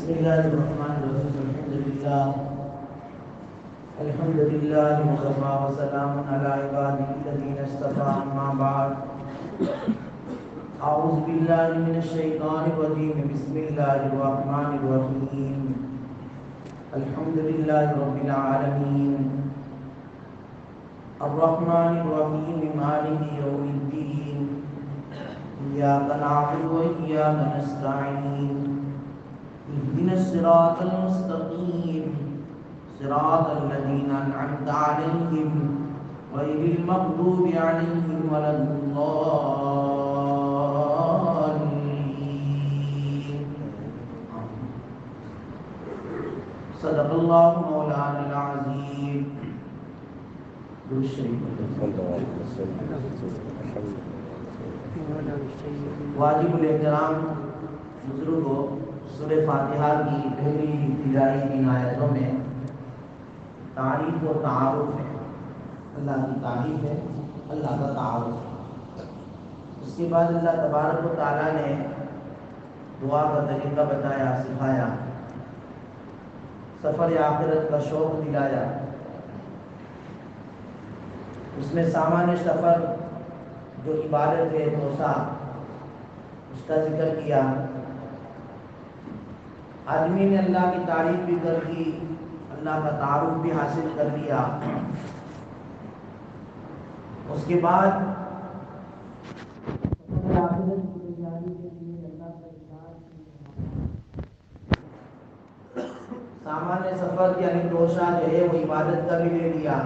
بسم الله الرحمن الرحيم الحمد لله وكفى وسلام على عباده الذين اصطفى أما بعد أعوذ بالله من الشيطان الرجيم بسم الله الرحمن الرحيم الحمد لله رب العالمين الرحمن الرحيم مالك يوم الدين إياك نعبد وإياك نستعين اهدنا الصراط المستقيم صراط الذين أنعمت عليهم غير المغضوب عليهم ولا الضالين. صدق الله مولانا العظيم. واجب الاحترام بزرگوں، سورہ فاتحہ کی پہلی ابتدائی 3 آیتوں میں تعریف و تعارف ہے. اللہ کی تعریف ہے، اللہ کا تعارف ہے. اس کے بعد اللہ تبارک و تعالیٰ نے دعا کا طریقہ بتایا، سکھایا، سفر آخرت کا شوق دلایا. اس میں سامان سفر جو عبادت ہے توسا، اس کا ذکر کیا. آدمی نے اللہ کی تعریف بھی کر دی، اللہ کا تعارف بھی حاصل کر لیا. اس کے بعد سامان سفر یعنی توشہ جو ہے وہ عبادت کا بھی لے لیا،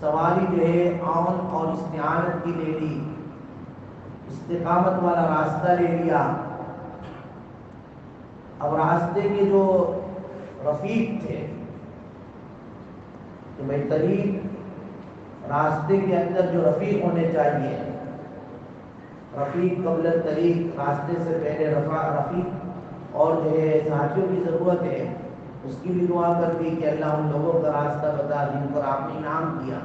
سواری جو ہے عون اور استعانت کی لے لی، استقامت والا راستہ لے لیا. اب راستے کے جو رفیق تھے تو بہترین راستے کے اندر جو رفیق ہونے چاہیے، رفیق قبل الطریق، راستے سے پہلے رفیق اور جو ہے ساتھیوں کی ضرورت ہے. اس کی بھی دعا کرتی کہ اللہ ان لوگوں کا راستہ بتا جن پر آپ نے انعام کیا.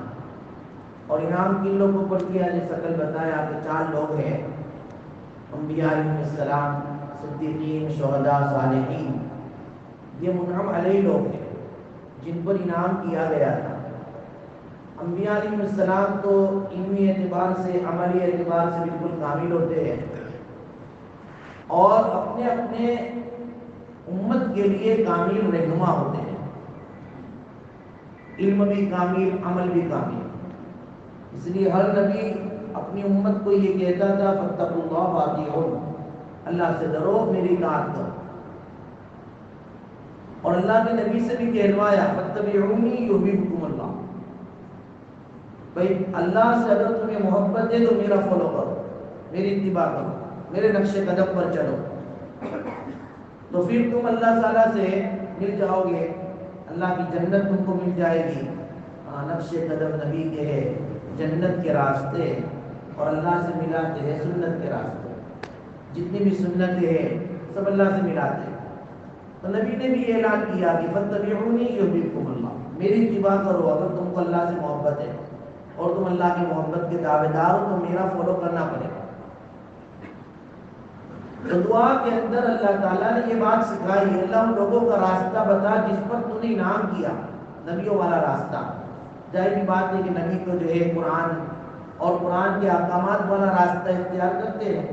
اور انعام کن لوگوں پر کیا؟ جیسا کل بتایا کہ 4 لوگ ہیں، انبیاء علیہ السلام، صدیقین، شہداء، صالحین. یہ منعم علیہ لوگ ہیں جن پر انعام کیا گیا تھا. انبیاء علیہ السلام تو علمی اعتبار سے، عملی اعتبار سے بالکل کامل ہوتے ہیں اور اپنے اپنے امت کے لیے کامل رہنما ہوتے ہیں. علم بھی کامل، عمل بھی کامل. اس لیے ہر نبی اپنی امت کو یہ کہتا تھا فاتقوا اللہ واطیعون، اللہ سے ڈرو، میری اطاعت کرو. اور اللہ کے نبی سے بھی کہلوایا فاتبعونی یحببکم اللہ، بھائی اللہ سے اگر تمہیں محبت ہے تو میرا فالو کرو، میری اتباع کرو، میرے نقش قدم پر چلو، تو پھر تم اللہ تعالیٰ سے مل جاؤ گے، اللہ کی جنت تم کو مل جائے گی. نقش قدم نبی کے ہے، جنت کے راستے، اور اللہ سے ملاتے ہیں سنت کے راستے. جتنی بھی سنتیں ہیں سب اللہ سے ملاتے ہیں. تو نبی نے بھی اعلان کیا کہ فاتبعونی یحببکم اللہ، میری اتباع کرو. اگر تم کو اللہ سے محبت ہے اور تم اللہ کی محبت کے دعوے دار ہو تو میرا فالو کرنا پڑے گا. تو دعا کے اندر اللہ تعالیٰ نے یہ بات سکھائی، اللہ ان لوگوں کا راستہ بتا جس پر تو نے انعام کیا، نبیوں والا راستہ. ظاہری بات ہے کہ نبی کو جو ہے قرآن اور قرآن کے احکامات والا راستہ اختیار کرتے ہیں.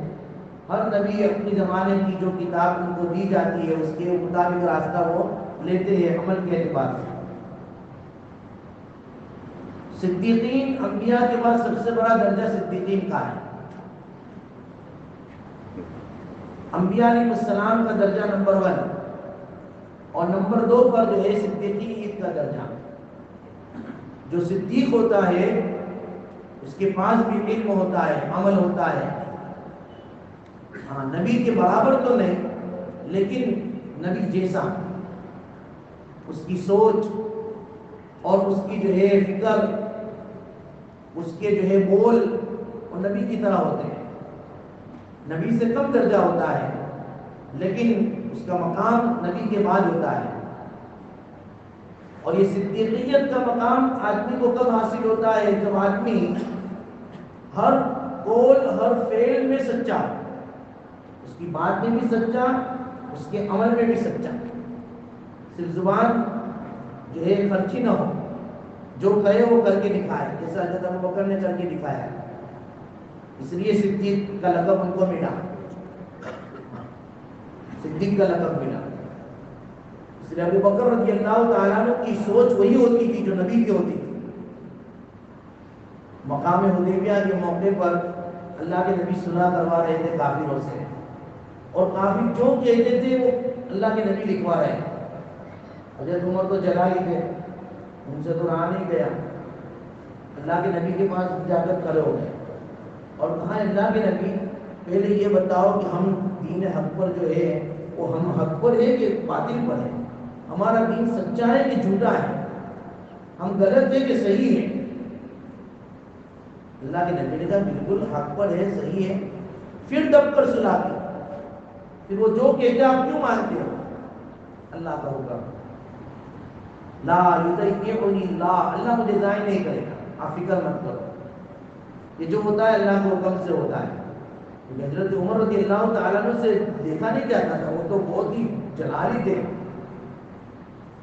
ہر نبی اپنی زمانے کی جو کتاب ان کو دی جاتی ہے اس کے مطابق راستہ وہ لیتے ہیں عمل کے اعتبار سے. صدیقین، انبیاء کے بعد سب سے بڑا درجہ صدیقین کا ہے. انبیاء علیہ السلام کا درجہ نمبر 1 اور نمبر 2 پر جو ہے صدیقیت کا درجہ. جو صدیق ہوتا ہے اس کے پاس بھی علم ہوتا ہے، عمل ہوتا ہے. نبی کے برابر تو نہیں لیکن نبی جیسا، اس کی سوچ اور اس کی جو ہے فکر، اس کے جو ہے بول وہ نبی کی طرح ہوتے ہیں. نبی سے کم درجہ ہوتا ہے لیکن اس کا مقام نبی کے بعد ہوتا ہے. اور یہ صدیقیت کا مقام آدمی کو کب حاصل ہوتا ہے؟ جب آدمی ہر قول ہر فعل میں سچا، اس کی بات میں بھی سچا اس کے عمل میں بھی سچا، صرف زبان جو ہے خرچی نہ ہو، جو کہے وہ کر کے دکھائے، جیسا حضرت ابوبکر نے کر کے دکھایا، اس لیے صدیق کا لقب ان کو ملا، صدیق کا لقب ملا۔ اس لیے ابوبکر رضی اللہ تعالیٰ عنہ کی سوچ وہی ہوتی تھی جو نبی کی ہوتی تھی۔ مقام حدیبیہ کے موقع پر اللہ کے نبی صلح کروا رہے تھے کافروں سے، اور کافر جو کہتے تھے وہ اللہ کے نبی لکھوا رہے ہیں۔ حضرت عمر تو جلا ہی تھے، ان سے تو رہا نہیں گیا، اللہ کے نبی کے پاس جا کر کھڑے ہو گئے اور کہا اللہ کے نبی پہلے یہ بتاؤ کہ ہم دین حق پر جو ہے وہ ہم حق پر ہے کہ باطل پر ہے، ہمارا دین سچا ہے کہ جھوٹا ہے، ہم غلط ہے کہ صحیح ہے؟ اللہ کے نبی نے کہا بالکل حق پر ہے، صحیح ہے۔ پھر دب کر سلا دی، پھر وہ جو کہتے آپ کیوں مانتے ہو؟ اللہ کا حکم، لا یطیعنی اللہ، اللہ مجھے ضائع نہیں کرے گا، آپ فکر مت کرو، یہ جو ہوتا ہے اللہ کے حکم سے ہوتا ہے۔ حضرت عمر رضی اللہ تعالیٰ عنہ سے دیکھا نہیں جاتا تھا، وہ تو بہت ہی جلالی تھے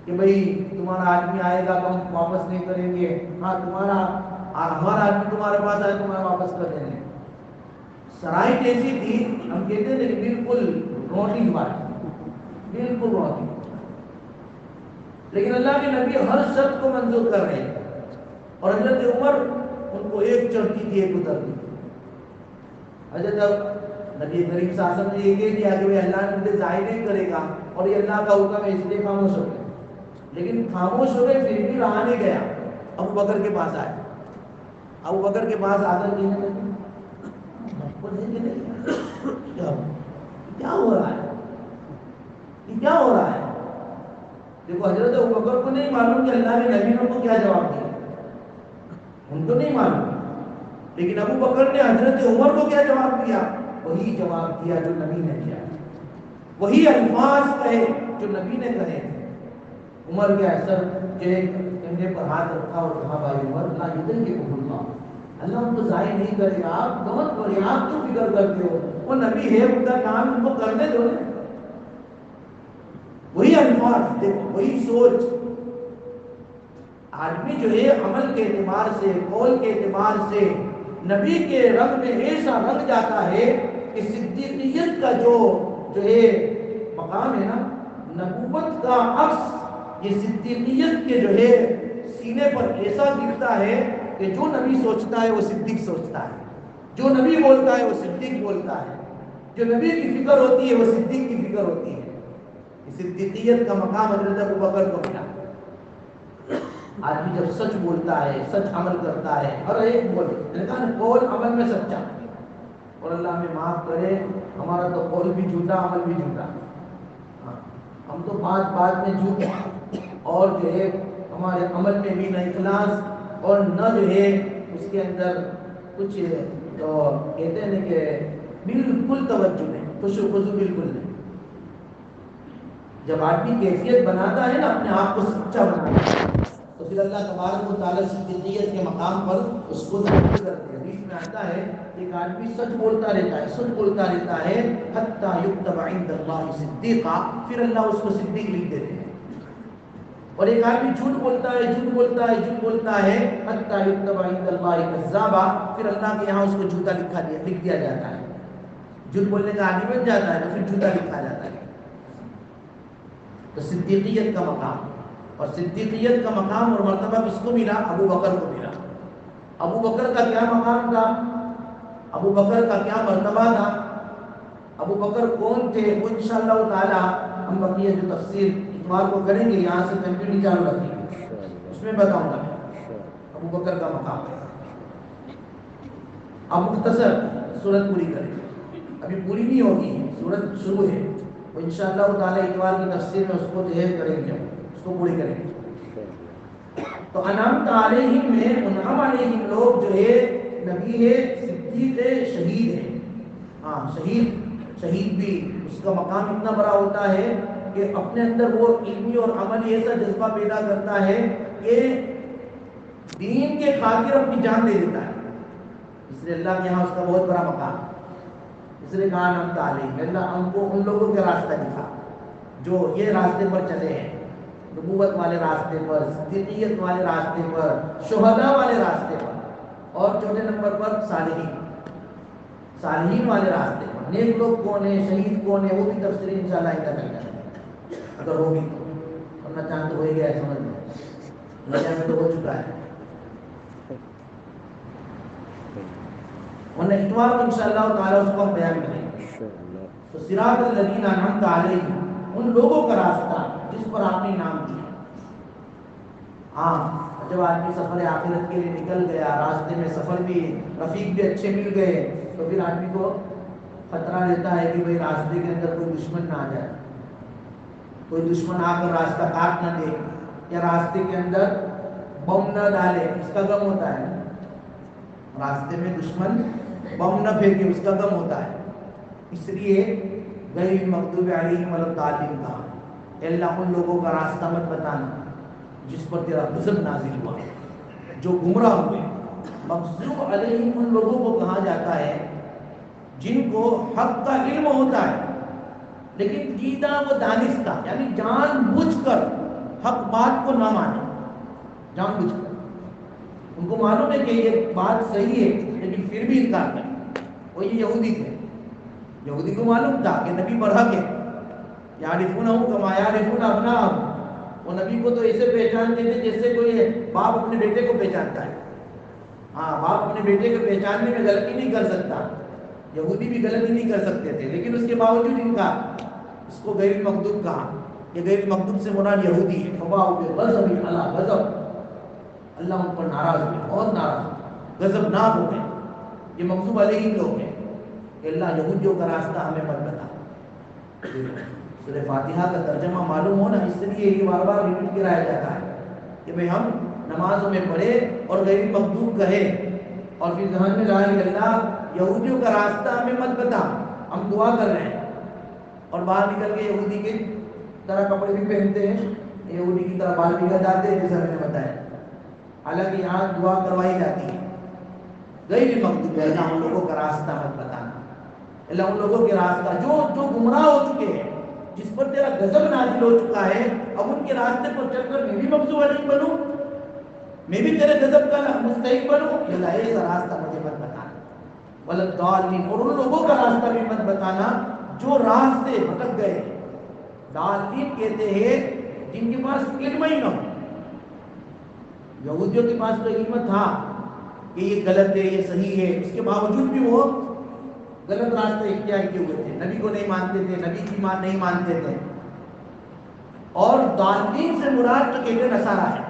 کہ بھئی تمہارا آدمی آئے گا تو ہم واپس نہیں کریں گے، ہاں ہمارا آدمی تمہارے پاس آئے تو ہمیں واپس کر دیں گے۔ شرائط ایسی تھی، ہم کہتے تھے کہ بالکل روٹی بات، بالکل روٹی، لیکن اللہ کے نبی ہر شرط کو منظور کر رہے ہیں، اور حضرت عمر ان کو ایک چڑھتی تھی ایک اترتی تھی۔ حضرت نبی کریم صلی اللہ علیہ وسلم نے یہ کہہ دیا کہ وہ اللہ نے مجھے ضائع نہیں کرے گا اور یہ اللہ کا حکم ہے، اس لیے خاموش ہو گئے، لیکن خاموش ہو گئے پھر بھی رہا نہیں گیا، ابو بکر کے پاس آئے، ابو بکر کے پاس آ کر کہنے لگے کیا ہو رہا ہے، یہ کیا ہو رہا ہے؟ دیکھو حضرت ابو بکر کو نہیں معلوم کہ اللہ کے نبی نے ان کو کیا جواب دیا، ان کو نہیں معلوم، لیکن ابو بکر نے حضرت عمر کو کیا جواب دیا؟ وہی جواب دیا جو نبی نے دیا، وہی الفاظ کہے جو نبی نے کہے۔ عمر کے اثر کے کندھے پر ہاتھ رکھا اور کہا بھائی عمر لا یضیعہ اللہ، اللہ ان کو ضائع نہیں کرے گا، آپ بہت بڑے، آپ کیوں فکر کرتے ہو، وہ نبی ہے، ان کا کام ان کو کرنے دو نا۔ وہی الفاظ، دیکھو وہی سوچ۔ آدمی جو ہے عمل کے اعتبار سے، قول کے اعتبار سے نبی کے رنگ میں ایسا رنگ جاتا ہے کہ صدیقیت کا جو ہے مقام ہے نا، نبوت کا عکس یہ صدیقیت کے جو ہے سینے پر ایسا دکھتا ہے کہ جو نبی سوچتا ہے وہ صدیق سوچتا ہے، جو نبی بولتا ہے وہ صدیق بولتا ہے، جو نبی کی فکر ہوتی ہے وہ صدیق کی فکر ہوتی ہے۔ صدیقیت کا مقام حضرت ابوبکر کو ملا۔ آدمی جب سچ بولتا ہے، سچ عمل کرتا ہے، ہر ایک قول عمل میں سچا، اور اللہ ہمیں معاف کرے ہمارا تو قول بھی جھوٹا، عمل بھی جھوٹا، ہم تو بات میں جھوٹ، اور جو ہے ہمارے عمل میں بھی نہ اخلاص اور نہ جو ہے اس کے اندر کچھ تو کہتے ہیں کہ بالکل توجہ نہیں، خشوع خضوع بالکل نہیں۔ جب آدمی کیفیت بناتا ہے نا اپنے آپ کو سچا بناتا ہے تو پھر اللہ تبارک و تعالیٰ صدیقیت کے مقام پر اس کو تبدیل کرتے ہیں۔ حدیث میں آتا ہے ایک آدمی سچ بولتا رہتا ہے، سچ بولتا رہتا ہے حتیٰ یکتب عند اللہ صدیقا، پھر اللہ اس کو صدیق لکھ دیتے ہیں۔ اور ایک آدمی جھوٹ بولتا ہے، جھوٹ بولتا ہے، جھوٹ بولتا ہے حتیٰ یکتب عند اللہ کذابا، پھر اللہ کے یہاں اس کو جھوٹا لکھ دیا جاتا ہے۔ جھوٹ بولنے کا عادی بن جاتا ہے تو پھر جھوٹا لکھا جاتا ہے۔ تو صدیقیت کا مقام، اور صدیقیت کا مقام اور مرتبہ کس کو ملا؟ ابو بکر کو ملا۔ ابو بکر کا کیا مقام تھا؟ ابو بکر کا کیا مرتبہ تھا؟ ابو بکر کون تھے؟ وہ انشاءاللہ تعالی ہم بقیہ جو تفسیر اتوار کو کریں گے، یہاں سے کنٹینیو چالو رکھیں گے، اس میں بتاؤں گا ابو بکر کا مقام۔ اب مختصر سورت پوری کریں گے، ابھی پوری نہیں ہوگی، سورت شروع ہے، وہ انشاءاللہ تعالی اتوار کی تفسیر میں اس کو جو کریں گے، اس کو پوری کریں گے۔ تو انعمت علیہم میں انعام علیہم لوگ جو ہے نبی ہے، صدیق ہے، شہید ہے۔ ہاں شہید بھی اس کا مقام اتنا بڑا ہوتا ہے کہ اپنے اندر وہ علمی اور عملی ایسا جذبہ پیدا کرتا ہے کہ دین کے خاطر اپنی جان دے دیتا ہے، اس لیے اللہ کے یہاں اس کا بہت بڑا مقام ہے۔ اس لیے کہا ہم تعلیم، اللہ ہم کو ان لوگوں کا راستہ دکھا جو یہ راستے پر چلے ہیں، نبوت والے راستے پر، صدیقیت والے راستے پر، شہداء والے راستے پر، اور چوتھے نمبر پر صالحین والے راستے پر۔ نیک لوگ کون ہیں، شہید کون ہے، وہ بھی تفسیر انشاءاللہ ادھر کریں گے اگر ہوگی تو، ورنہ چاند تو ہو ہی گیا ہے، سمجھ میں دنیا میں تو ہو چکا ہے، ورنہ اتوار کو انشاءاللہ تعالیٰ اس کو ہم بیان کریں گے۔ تو صراط الذین انعمت علیہم، ان لوگوں کا راستہ جس پر آپ نے انعام دیا۔ ہاں جب آدمی سفر آخرت کے لیے نکل گیا، راستے میں سفر بھی، رفیق بھی اچھے مل گئے، تو پھر آدمی کو خطرہ رہتا ہے کہ بھئی راستے کے اندر کوئی دشمن نہ آ جائے، کوئی دشمن آ کر راستہ کاٹ نہ دے، یا راستے کے اندر بم نہ ڈالے، اس کا غم ہوتا ہے۔ راستے میں دشمن بم نہ پھینکے، اس کا غم ہوتا ہے۔ اس لیے غیر المغضوب علیہم ولا الضالین کہا، اے اللہ ان لوگوں کا راستہ مت بتانا جس پر تیرا غضب نازل ہوا، جو گمراہ ہوئے۔ مغضوب علیہم ان لوگوں کو کہا جاتا ہے جن کو حق کا علم ہوتا ہے لیکن جیتا وہ دانستہ، یعنی جان بوجھ کر حق بات کو نہ مانے، جان بوجھ کر ان کو معلوم ہے کہ یہ بات صحیح ہے لیکن پھر بھی انکار کریں۔ وہ یہ یہودی تھے، یہودی کو معلوم تھا کہ نبی برحق ہے، یعرفونہ کما یعرفون ابناءہم، وہ نبی کو تو ایسے پہچانتے تھے جیسے کوئی باپ اپنے بیٹے کو پہچانتا ہے۔ ہاں باپ اپنے بیٹے کو پہچاننے میں غلطی نہیں کر سکتا، یہودی بھی غلطی نہیں کر سکتے تھے، لیکن اس کے باوجود انکار۔ اس کو غیر المغضوب کہا، یہ غیر المغضوب سے مراد یہودی ہے۔ فباؤ بغضب علی غضب، اللہ ان پر ناراض ہوئے، بہت ناراض ہوئے، غضب ناک ہو گئے۔ یہ مغضوب علیہم لوگ ہیں کہ اللہ یہودیوں کا راستہ ہمیں مت بتا۔ سورہ فاتحہ کا ترجمہ معلوم ہونا، اس لیے یہ بار بار ریپیٹ کرایا جاتا ہے کہ بھئی ہم نمازوں میں پڑھے اور غیر المغضوب کہے، اور پھر ذہن میں رہا کہ اللہ یہودیوں کا راستہ ہمیں مت بتا، ہم دعا کر رہے ہیں، اور باہر نکل کے یہودی کی طرح کپڑے بھی پہنتے ہیں، یہودی کی طرح بال بھی گجاتے ہیں، جیسا میں نے بتایا، حالانکہ یہاں دعا کروائی جاتی ہے۔ غیر المغضوب، اللہ ان لوگوں کا راستہ مت بتانا، اللہ ان لوگوں کے راستہ جو گمراہ ہو چکے ہیں، جس پر تیرا غضب نازل ہو چکا ہے، اب ان کے راستے پر چل کر میں بھی مغضوب علیہ بنوں، میں بھی تیرے غضب کا مستحق بنوں، اللہ ایسا راستہ مجھے مت بتانا۔ ولا الضالین، اور ان لوگوں کا راستہ بھی مت بتانا جو راہ سے بھٹک گئے۔ ضالین کہتے ہیں جن کے پاس علم ہی نہ ہو۔ یہودیوں کے پاس تو علم تھا کہ یہ غلط ہے یہ صحیح ہے، اس کے باوجود بھی وہ غلط راستے اختیار کیے ہوئے تھے، نبی کو نہیں مانتے تھے، نبی کی بات نہیں مانتے تھے۔ اور ضالین سے مراد تو کہتے نصارہ ہے،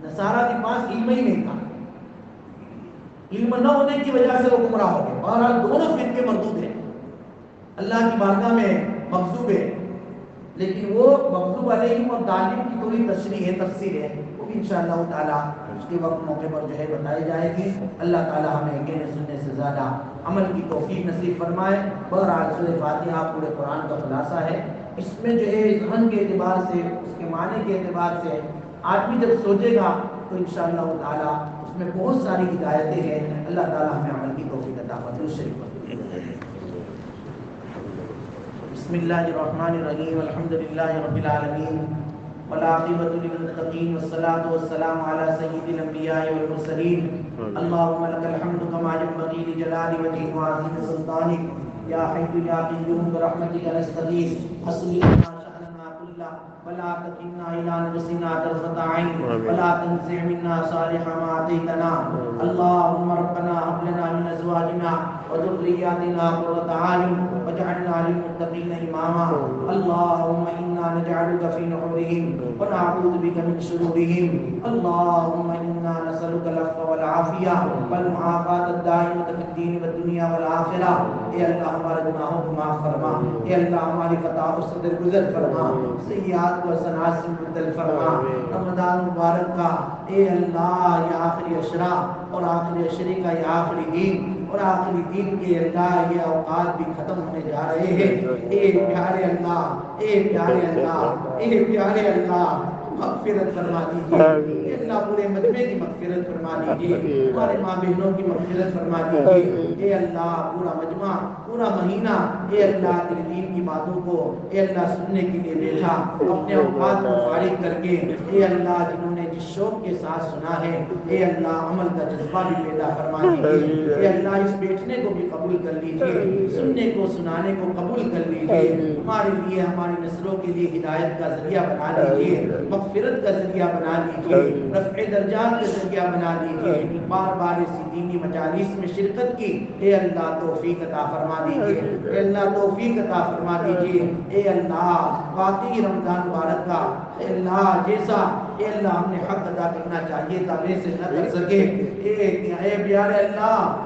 نصارہ کے پاس علم ہی نہیں تھا، علم نہ ہونے کی وجہ سے وہ گمراہ ہو گئے۔ بہرحال دونوں فرقے مردود ہیں، اللہ کی بارگاہ میں مغضوب ہے، لیکن وہ مغضوب علیہم اور ضالین کی تھوڑی تشریح ہے، تفسیر ہے، وہ بھی انشاءاللہ تعالی اس کے وقت موقع پر جو ہے بتائی جائے گی۔ اللہ تعالی ہمیں کہنے سننے سے زیادہ عمل کی توفیق نصیب فرمائے۔ بہرحال سورہ فاتحہ پورے قرآن کا خلاصہ ہے، اس میں جو ہے ذہن کے اعتبار سے، اس کے معنی کے اعتبار سے آدمی جب سوچے گا تو انشاءاللہ تعالی اس میں بہت ساری ہدایتیں ہیں۔ اللہ تعالی ہمیں عمل کی توفیق عطا فرمائے۔ شریف بسم اللہ الرحمن الرحیم، الحمدللہ رب العالمین، والعاقبۃ للمتقین، والصلاۃ والسلام علی سید الانبیاء والمرسلین۔ اللهم لك الحمد كما ينبغي لجلال وجهك وعظيم سلطانك، يا حي يا قيوم برحمتك نستغيث، اصلح لنا شأننا كله ولا تكلنا إلى نفسنا طرفة عين ولا تنزع منا صالح ما آتيتنا۔ اللهم ربنا هب لنا من أزواجنا وذرياتنا قرة أعين واجعلنا للمتقين إماما۔ اللهم إنا نجعلك في نحورهم ونعوذ بك من شرورهم۔ اللهم إنا نسألك العفو والعافية والمعافاة الدائمة في الدين والدنيا والآخرة۔ اے اللہ ہمارے گناہوں کو معاف فرما، اے اللہ ہماری خطاؤں سے درگزر فرما، سیئات کو حسنات سے بدل فرما۔ رمضان مبارک کا اے اللہ یہ آخری عشرہ اور آخری عشرے کا یہ آخری دن اور آخری دن کے اللہ یہ اوقات بھی ختم ہونے جا رہے ہیں۔ اے پیارے اللہ، اے پیارے اللہ، اے پیارے اللہ، مغفرت فرما دیجیے، اے اللہ پورے مجمع کی مغفرت فرما دیجیے، ہمارے ماں بہنوں کی مغفرت فرما دیجیے، اے اللہ پورا مجمع پورا مہینہ اے اللہ تیرے دین کی باتوں کو اے اللہ سننے کے لیے بیٹھا، اپنے اوقات کو فارغ کر کے اے اللہ جنہوں نے جس شوق کے ساتھ سنا ہے اے اللہ عمل کا جذبہ بھی پیدا فرما دیجیے، اے اللہ اس بیٹھنے کو بھی قبول کر لیجیے، سننے کو سنانے کو قبول کر لیجیے، ہمارے لیے ہماری نسلوں کے لیے ہدایت کا ذریعہ بنا لیجیے، مغفرت کا ذریعہ بنا لیجیے، رفع درجات کا ذریعہ بنا لیجیے، بار بار اسی دینی مجالس میں شرکت کی اے اللہ توفیق عطا فرما دیجیے، اے اللہ توفیق عطا فرما دیجیے، اے اللہ واقعی رمضان مبارک کا اے اللہ جیسا اے اللہ ہم نے حق ادا کرنا چاہیے تھا ویسے نہ کر سکے، اے پیارے اللہ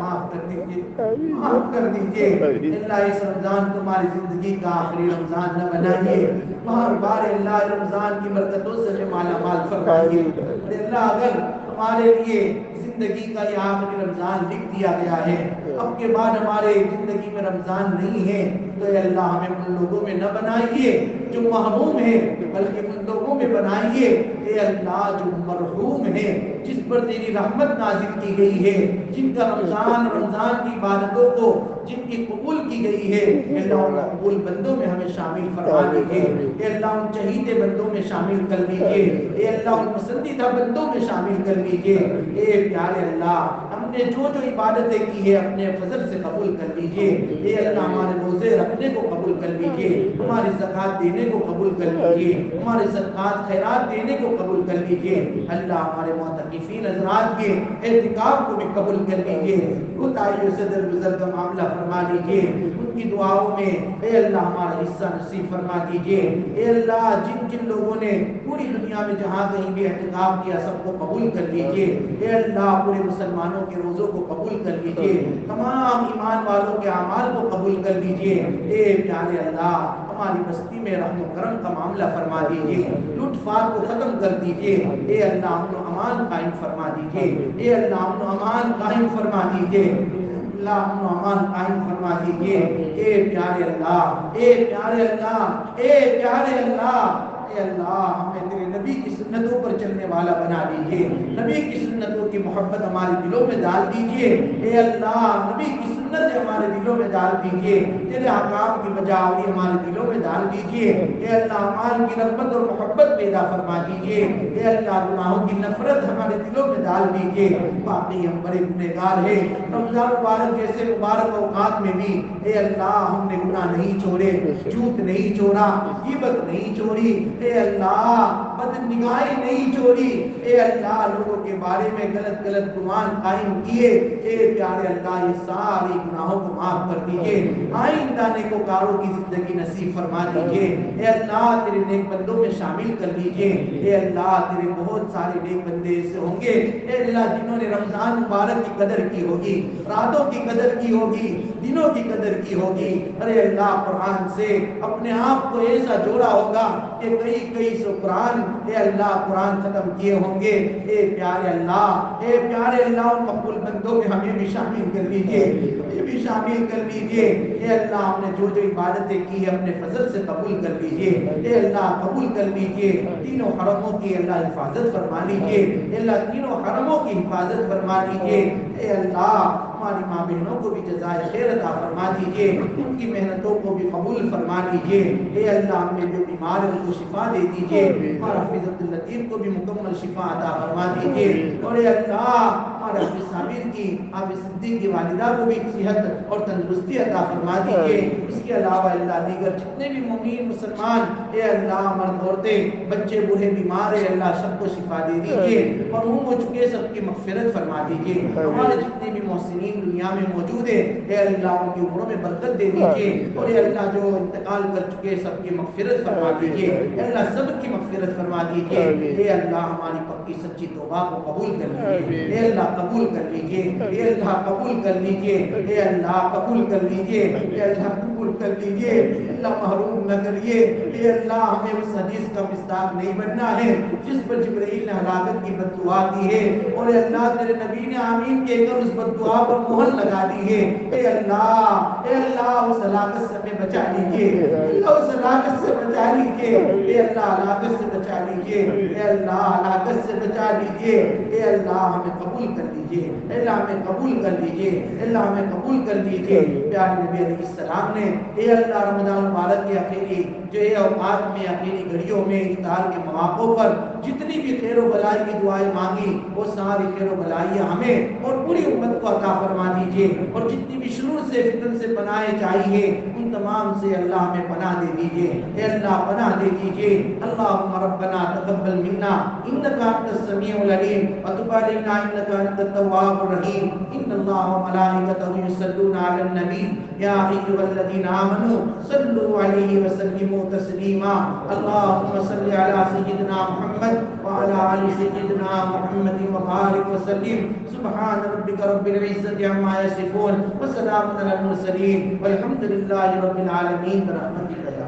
معاف کر دیجیے، معاف کر دیجیے، اللہ اس رمضان تمہاری زندگی کا آخری رمضان نہ بنائیے، بار بار اللہ رمضان کی برکتوں سے مالا مال فرمائیے، اللہ اگر ہمارے لیے زندگی کا یہ آخری رمضان لکھ دیا گیا ہے، اب کے بعد ہمارے زندگی میں رمضان نہیں ہے، تو اے اللہ ہمیں ان لوگوں میں نہ بنائیے جو محروم ہیں، بلکہ ان لوگوں میں بنائیے اے اللہ جو مرحوم ہیں، جس پر تیری رحمت نازل کی گئی ہے، جن کا رمضان کی عبادتوں کو جن کی قبول کی گئی ہے، اے اللہ ان قبول بندوں میں ہمیں شامل فرما دیجیے، اے اللہ ان چہیتے بندوں میں شامل کر لیجیے، اے اللہ ان پسندیدہ بندوں میں شامل کر لیجیے، اے پیارے اللہ ہم نے جو عبادتیں کی ہے اپنے فضل سے قبول کر لیجیے، اے اللہ ہمارے روزے رکھنے کو قبول کر لیجیے، ہماری زکوٰۃ دینے کو قبول کر لیجیے، ہمارے صدقات خیرات دینے کو قبول کر لیجیے، اللہ ہمارے معتکفین حضرات کے اعتکاف کو بھی قبول کر لیجیے، کوتاہیوں سے درگزر کا معاملہ فرما لیجیے، ان کی دعاؤں میں اے اللہ ہمارا حصہ نصیب فرما دیجیے، اے اللہ جن جن لوگوں نے پوری دنیا میں جہاں کہیں بھی اعتکاف کیا سب کو قبول کر لیجیے، اے اللہ پورے مسلمانوں کے روزوں کو قبول کر لیجیے، تمام ایمان والوں کے اعمال کو قبول کر لیجیے، اے پیارے اللہ ہماری بستی میں رحم و کرم کا معاملہ فرما دیجیے، لوٹ فاٹ کو ختم کر دیجیے، اے اللہ امن و امان قائم فرما دیجیے، اے اللہ امن و امان قائم فرما دیجیے، اللہ امن و امان قائم فرما دیجیے، اے پیارے اللہ، اے پیارے اللہ، اے پیارے اللہ، اے اللہ ہمیں تیرے نبی کی سنتوں پر چلنے والا بنا دیجیے، نبی کی سنتوں کی محبت ہمارے دلوں میں ڈال دیجیے، اے اللہ نبی کی سنت ہمارے دلوں میں ڈال دیجیے، تیرے احکام کی بجاوری ہمارے دلوں میں ڈال دیجیے، اے اللہ اعمال کی رغبت اور محبت پیدا فرما دیجیے، اے اللہ گناہوں کی نفرت ہمارے دلوں میں ڈال دیجیے، باقی ہم بڑے گنہگار ہیں، رمضان مبارک جیسے مبارک اوقات میں بھی اے اللہ ہم نے گناہ نہیں چھوڑے، جھوٹ نہیں چھوڑا، غیبت نہیں چھوڑی، اے اللہ بد نگاہی نہیں چھوڑی، اے اللہ لوگوں کے بارے میں غلط گمان قائم کیے، اے پیارے اللہ یہ ساری گناہوں کو معاف کر دیجیے، آئندہ نیکوکاروں کی زندگی نصیب فرما دیجیے، اے اللہ تیرے نیک بندوں میں شامل کر دیجیے، اے اللہ تیرے بہت سارے نیک بندے ایسے ہوں گے اے اللہ جنہوں نے رمضان مبارک کی قدر کی ہوگی، راتوں کی قدر کی ہوگی، دنوں کی قدر کی ہوگی، ارے اللہ قرآن سے اپنے آپ کو ایسا جوڑا ہوگا کہ کئی سو قرآن اے اللہ قرآن ختم کیے ہوں گے، اے پیارے اللہ ان مقبول بندوں میں ہمیں بھی شامل کر لیجیے، ہمیں بھی شامل کر لیجیے، اے اللہ ہم نے جو عبادتیں کی ہے اپنے فضل سے قبول کر لیجیے، اے اللہ قبول کر لیجیے، تینوں حرموں کی اللہ حفاظت فرما لیجیے، اے اللہ تینوں حرموں کی حفاظت فرما لیجیے، اے اللہ ہماری ماں بہنوں کو بھی جزائے خیر عطا فرما دیجیے، ان کی محنتوں کو بھی قبول فرما لیجیے، اے اللہ ہم میں جو بیمار ہے ان کو شفا دے دیجیے، ہمارا حافظ عبداللطیف کو بھی مکمل شفا عطا فرما دیجیے، اور اے اللہ ہمارے حافظ صابر کی حافظ صدیق کی والدہ کو بھی صحت اور تندرستی عطا فرما دیجیے، اس کے علاوہ اللہ دیگر جتنے بھی مومن مسلمان اے اللہ مرد عورتیں بچے بوڑھے بیمار ہیں اللہ سب کو شفا دے دیجیے، مرحوم ہو چکے سب کی مغفرت فرما دیجیے، ہمارے جتنے بھی محسنین دنیا میں موجود ہے اے اللہ ان کی عمروں میں برکت دے دیجیے، اور اے اللہ جو انتقال کر چکے سب کی مغفرت فرما دیجیے، اے اللہ سب کی مغفرت فرما دیجیے، اے اللہ ہماری پکی سچی توبہ کو قبول کر لیجیے، اے اللہ قبول کر لیجیے، اے اللہ قبول کر لیجیے، اے اللہ قبول کر لیجیے، اے اللہ قبول کر لیجیے، اللہ محروم نہ کریے، اے اللہ ہمیں اس حدیث کا مصداق نہیں بننا ہے جس پر جبرائیل نے ہلاکت کی بد دعا دی ہے، اور اے اللہ تیرے نبی نے آمین کہہ کر اس بد دعا پر مہر لگا دی ہے، اے اللہ اس ہلاکت سے ہمیں بچا لیجیے، اللہ اس ہلاکت سے بچا لیجئے، اے اللہ ہلاکت سے بچا لیجئے، اے اللہ ہلاکت سے بچا لیجئے، اے اللہ ہمیں قبول کر لیجئے، اے اللہ ہمیں قبول کر لیجئے، اے اللہ ہمیں قبول کر لیجئے۔ پیارے نبی علیہ السلام نے اے اللہ رمضان مبارک کے آخری جو ہے اوقات میں، آخری گھڑیوں میں، افطار کے مواقع پر جتنی بھی خیر و بلائی کی دعائیں مانگی، وہ ساری خیر و بلائیاں ہمیں اور پوری امت کو عطا فرما دیجئے، اور جتنی بھی شرور سے فتن سے پناہ چاہیے ان تمام سے اللہ ہمیں پناہ دے دیجئے، اے اللہ پناہ دے دیجئے۔ اللہم ربنا تقبل منا انکا انت السمیع العلیم وتب علینا انکا انت التواب الرحیم۔ ان اللہ وملائکتہ یصلون علی النبی یا ایھا الذین آمنوا صلوا علیہ وسلموا تسلیما۔ اللہم صل علی سیدنا محمد وعلى آل سيدنا محمد وبارك وسلم۔ سبحان ربك رب العزة عما يصفون وسلام على المرسلين والحمد لله رب العالمين برحمتك